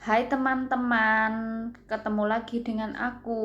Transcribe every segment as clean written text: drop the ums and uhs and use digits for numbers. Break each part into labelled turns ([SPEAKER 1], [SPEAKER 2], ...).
[SPEAKER 1] Hai teman-teman, ketemu lagi dengan aku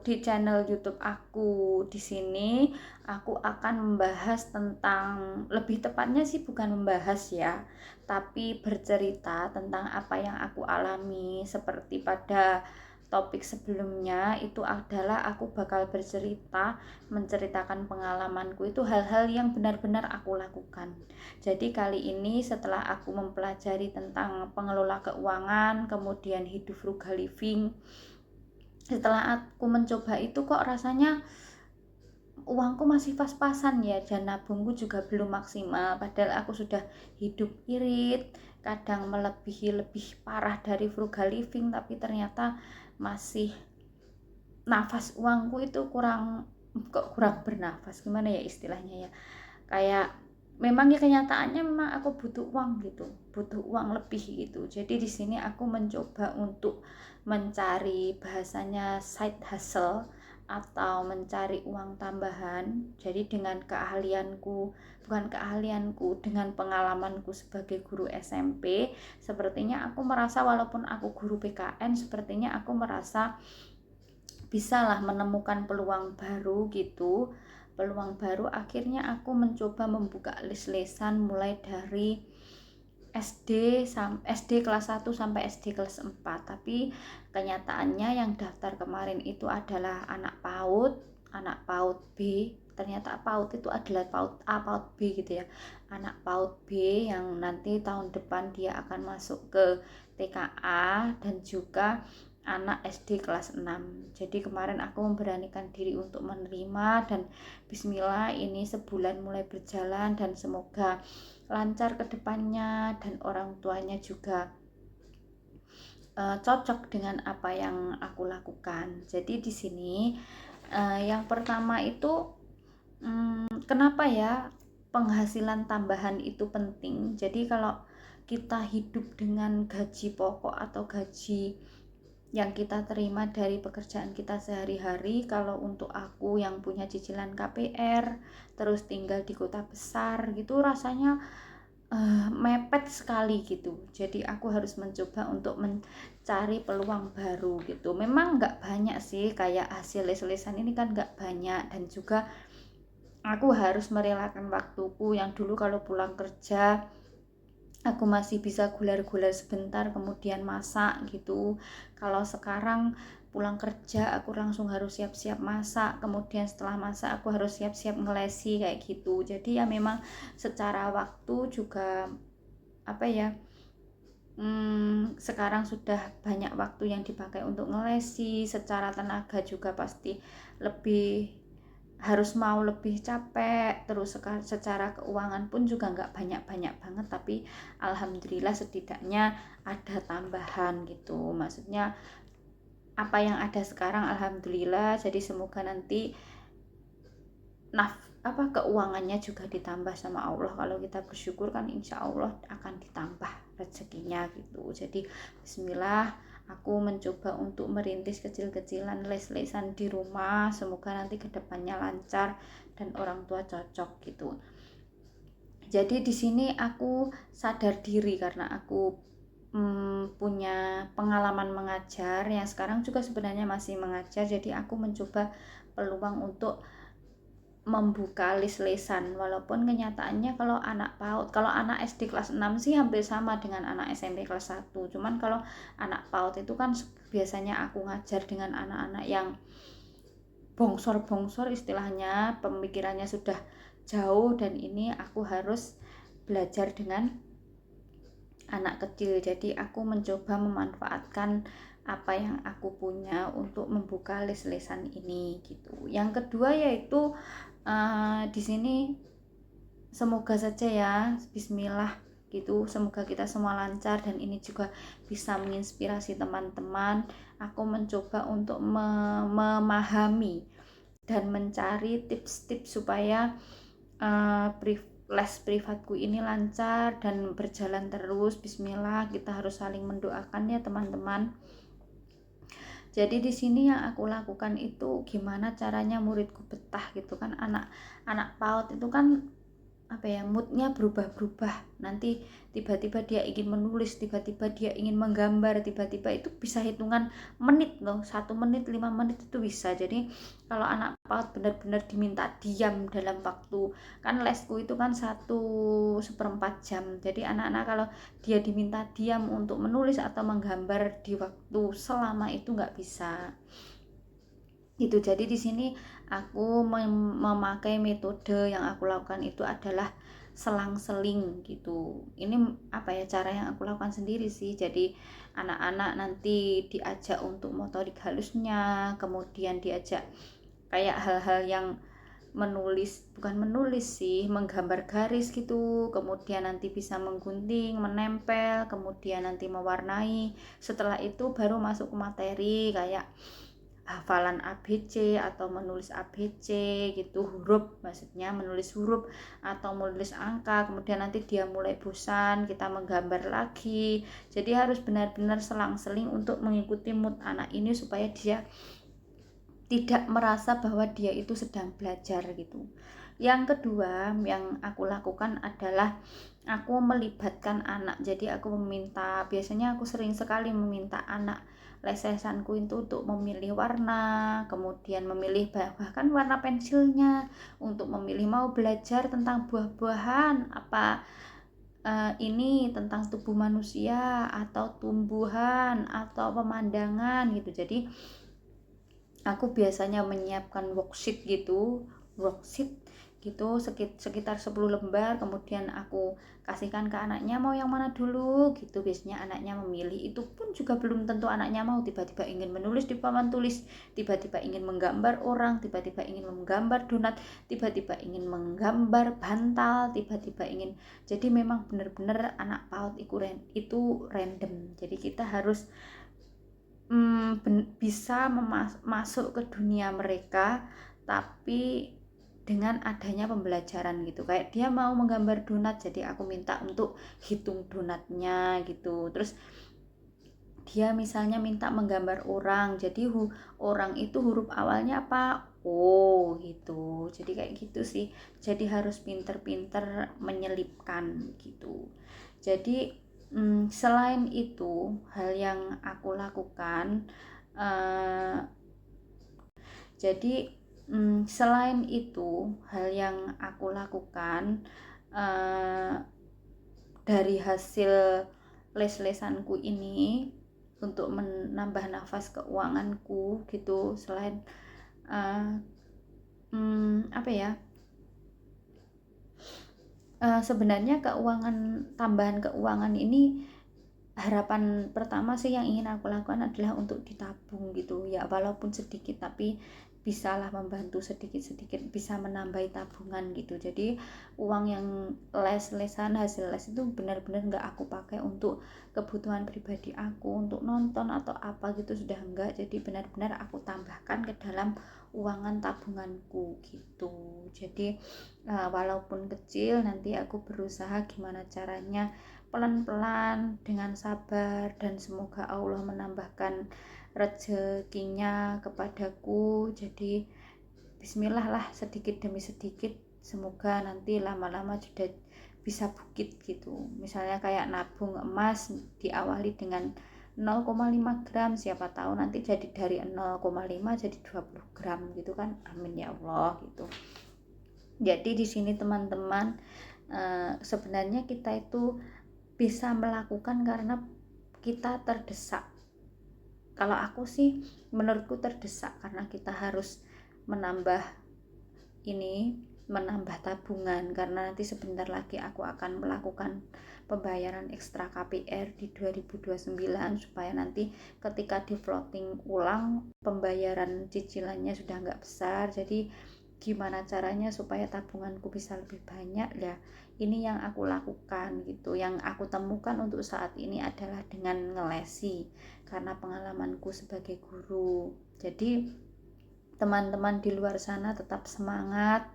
[SPEAKER 1] di channel YouTube aku. Di sini aku akan membahas tentang, lebih tepatnya sih bukan membahas ya, tapi bercerita tentang apa yang aku alami. Seperti pada topik sebelumnya, itu adalah aku bakal bercerita, menceritakan pengalamanku, itu hal-hal yang benar-benar aku lakukan. Jadi kali ini setelah aku mempelajari tentang pengelola keuangan, kemudian hidup frugal living, setelah aku mencoba itu kok rasanya uangku masih pas-pasan ya, dan nabungku juga belum maksimal, padahal aku sudah hidup irit, kadang melebihi lebih parah dari frugal living, tapi ternyata masih nafas uangku itu kurang bernafas, gimana ya istilahnya ya, kayak memang ya kenyataannya memang aku butuh uang gitu, butuh uang lebih gitu. Jadi di sini aku mencoba untuk mencari, bahasanya side hustle, atau mencari uang tambahan. Jadi dengan dengan pengalamanku sebagai guru SMP, sepertinya aku merasa, walaupun aku guru PKN, sepertinya aku merasa bisalah menemukan peluang baru gitu. Peluang baru, akhirnya aku mencoba membuka les-lesan mulai dari SD kelas 1 sampai SD kelas 4. Tapi kenyataannya yang daftar kemarin itu adalah anak PAUD B. Ternyata PAUD itu adalah PAUD A, PAUD B gitu ya. Anak PAUD B yang nanti tahun depan dia akan masuk ke TKA, dan juga anak SD kelas 6. Jadi kemarin aku memberanikan diri untuk menerima, dan bismillah ini sebulan mulai berjalan, dan semoga lancar ke depannya, dan orang tuanya juga cocok dengan apa yang aku lakukan. Jadi di sini yang pertama itu, kenapa ya penghasilan tambahan itu penting. Jadi kalau kita hidup dengan gaji pokok atau gaji yang kita terima dari pekerjaan kita sehari-hari, kalau untuk aku yang punya cicilan KPR terus tinggal di kota besar gitu, rasanya mepet sekali gitu. Jadi aku harus mencoba untuk mencari peluang baru gitu. Memang nggak banyak sih, kayak hasil les-lesan ini kan nggak banyak, dan juga aku harus merelakan waktuku yang dulu kalau pulang kerja aku masih bisa gular-gular sebentar kemudian masak gitu. Kalau sekarang pulang kerja aku langsung harus siap-siap masak, kemudian setelah masak aku harus siap-siap ngelesi kayak gitu. Jadi ya memang secara waktu juga apa ya, sekarang sudah banyak waktu yang dipakai untuk ngelesi, secara tenaga juga pasti lebih, harus mau lebih capek, terus secara keuangan pun juga nggak banyak-banyak banget, tapi alhamdulillah setidaknya ada tambahan gitu. Maksudnya apa yang ada sekarang alhamdulillah, jadi semoga nanti keuangannya juga ditambah sama Allah. Kalau kita bersyukur kan insya Allah akan ditambah rezekinya gitu. Jadi bismillah, aku mencoba untuk merintis kecil-kecilan les-lesan di rumah, semoga nanti kedepannya lancar dan orang tua cocok gitu. Jadi di sini aku sadar diri karena aku punya pengalaman mengajar, yang sekarang juga sebenarnya masih mengajar. Jadi aku mencoba peluang untuk membuka les-lesan, walaupun kenyataannya kalau anak SD kelas 6 sih hampir sama dengan anak SMP kelas 1. Cuman kalau anak PAUD itu kan biasanya aku ngajar dengan anak-anak yang bongsor-bongsor istilahnya, pemikirannya sudah jauh, dan ini aku harus belajar dengan anak kecil. Jadi aku mencoba memanfaatkan apa yang aku punya untuk membuka les-lesan ini gitu. Yang kedua yaitu di sini semoga saja ya, bismillah gitu, semoga kita semua lancar, dan ini juga bisa menginspirasi teman-teman. Aku mencoba untuk memahami dan mencari tips-tips supaya les privatku ini lancar dan berjalan terus. Bismillah, kita harus saling mendoakan ya teman-teman. Jadi di sini yang aku lakukan itu gimana caranya muridku betah gitu kan. Anak PAUD itu kan apa ya, moodnya berubah-berubah, nanti tiba-tiba dia ingin menulis, tiba-tiba dia ingin menggambar, tiba-tiba itu bisa hitungan menit loh, 1 menit 5 menit itu bisa. Jadi kalau anak PAUD benar-benar diminta diam dalam waktu, kan lesku itu kan 1/4 jam, jadi anak-anak kalau dia diminta diam untuk menulis atau menggambar di waktu selama itu nggak bisa gitu. Jadi di sini aku memakai metode yang aku lakukan itu adalah selang-seling gitu. Ini apa ya, cara yang aku lakukan sendiri sih. Jadi anak-anak nanti diajak untuk motorik halusnya, kemudian diajak kayak hal-hal yang menulis, bukan menulis sih, menggambar garis gitu, kemudian nanti bisa menggunting, menempel, kemudian nanti mewarnai. Setelah itu baru masuk ke materi kayak hafalan ABC atau menulis ABC gitu, huruf, maksudnya menulis huruf atau menulis angka. Kemudian nanti dia mulai bosan, kita menggambar lagi. Jadi harus benar-benar selang-seling untuk mengikuti mood anak ini supaya dia tidak merasa bahwa dia itu sedang belajar gitu. Yang kedua yang aku lakukan adalah aku melibatkan anak. Jadi aku biasanya aku sering sekali meminta anak lesesanku itu untuk memilih warna, kemudian memilih bahkan warna pensilnya, untuk memilih mau belajar tentang buah-buahan apa, ini tentang tubuh manusia atau tumbuhan atau pemandangan gitu. Jadi aku biasanya menyiapkan worksheet gitu sekitar 10 lembar, kemudian aku kasihkan ke anaknya mau yang mana dulu gitu. Biasanya anaknya memilih, itu pun juga belum tentu anaknya mau, tiba-tiba ingin menulis di papan tulis, tiba-tiba ingin menggambar orang, tiba-tiba ingin menggambar donat, tiba-tiba ingin menggambar bantal, tiba-tiba ingin. Jadi memang benar-benar anak PAUD itu random. Jadi kita harus bisa masuk ke dunia mereka, tapi dengan adanya pembelajaran gitu. Kayak dia mau menggambar donat, jadi aku minta untuk hitung donatnya gitu. Terus dia misalnya minta menggambar orang, jadi orang itu huruf awalnya apa, O gitu. Jadi kayak gitu sih. Jadi harus pinter-pinter menyelipkan gitu. Jadi selain itu, hal yang aku lakukan, uh, jadi selain itu hal yang aku lakukan, uh, dari hasil les-lesanku ini untuk menambah nafas keuanganku gitu, selain uh, apa ya, sebenarnya tambahan keuangan ini, harapan pertama sih yang ingin aku lakukan adalah untuk ditabung gitu ya, walaupun sedikit tapi bisalah membantu sedikit-sedikit, bisa menambah tabungan gitu. Jadi uang yang les-lesan, hasil les itu benar-benar nggak aku pakai untuk kebutuhan pribadi aku, untuk nonton atau apa gitu, sudah enggak. Jadi benar-benar aku tambahkan ke dalam uangan tabunganku gitu. Jadi walaupun kecil, nanti aku berusaha gimana caranya pelan-pelan dengan sabar, dan semoga Allah menambahkan rezekinya kepadaku. Jadi bismillah lah, sedikit demi sedikit, semoga nanti lama-lama sudah bisa bukit gitu. Misalnya kayak nabung emas, diawali dengan 0,5 gram, siapa tahu nanti jadi dari 0,5 jadi 20 gram gitu kan, amin ya Allah gitu. Jadi di sini teman-teman, sebenarnya kita itu bisa melakukan karena kita terdesak. Kalau aku sih, menurutku terdesak karena kita harus menambah tabungan, karena nanti sebentar lagi aku akan melakukan pembayaran ekstra KPR di 2029, supaya nanti ketika di floating ulang pembayaran cicilannya sudah nggak besar. Jadi gimana caranya supaya tabunganku bisa lebih banyak ya, ini yang aku lakukan gitu. Yang aku temukan untuk saat ini adalah dengan ngelesi, karena pengalamanku sebagai guru. Jadi teman-teman di luar sana tetap semangat,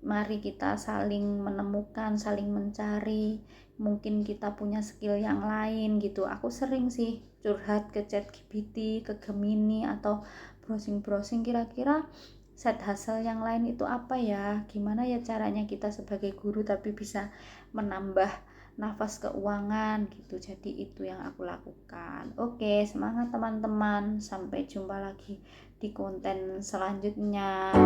[SPEAKER 1] mari kita saling menemukan, saling mencari. Mungkin kita punya skill yang lain gitu. Aku sering sih curhat ke ChatGPT, ke Gemini, atau browsing-browsing, kira-kira side hustle yang lain itu apa ya, gimana ya caranya kita sebagai guru tapi bisa menambah nafas keuangan gitu. Jadi itu yang aku lakukan. Oke, semangat teman-teman, sampai jumpa lagi di konten selanjutnya.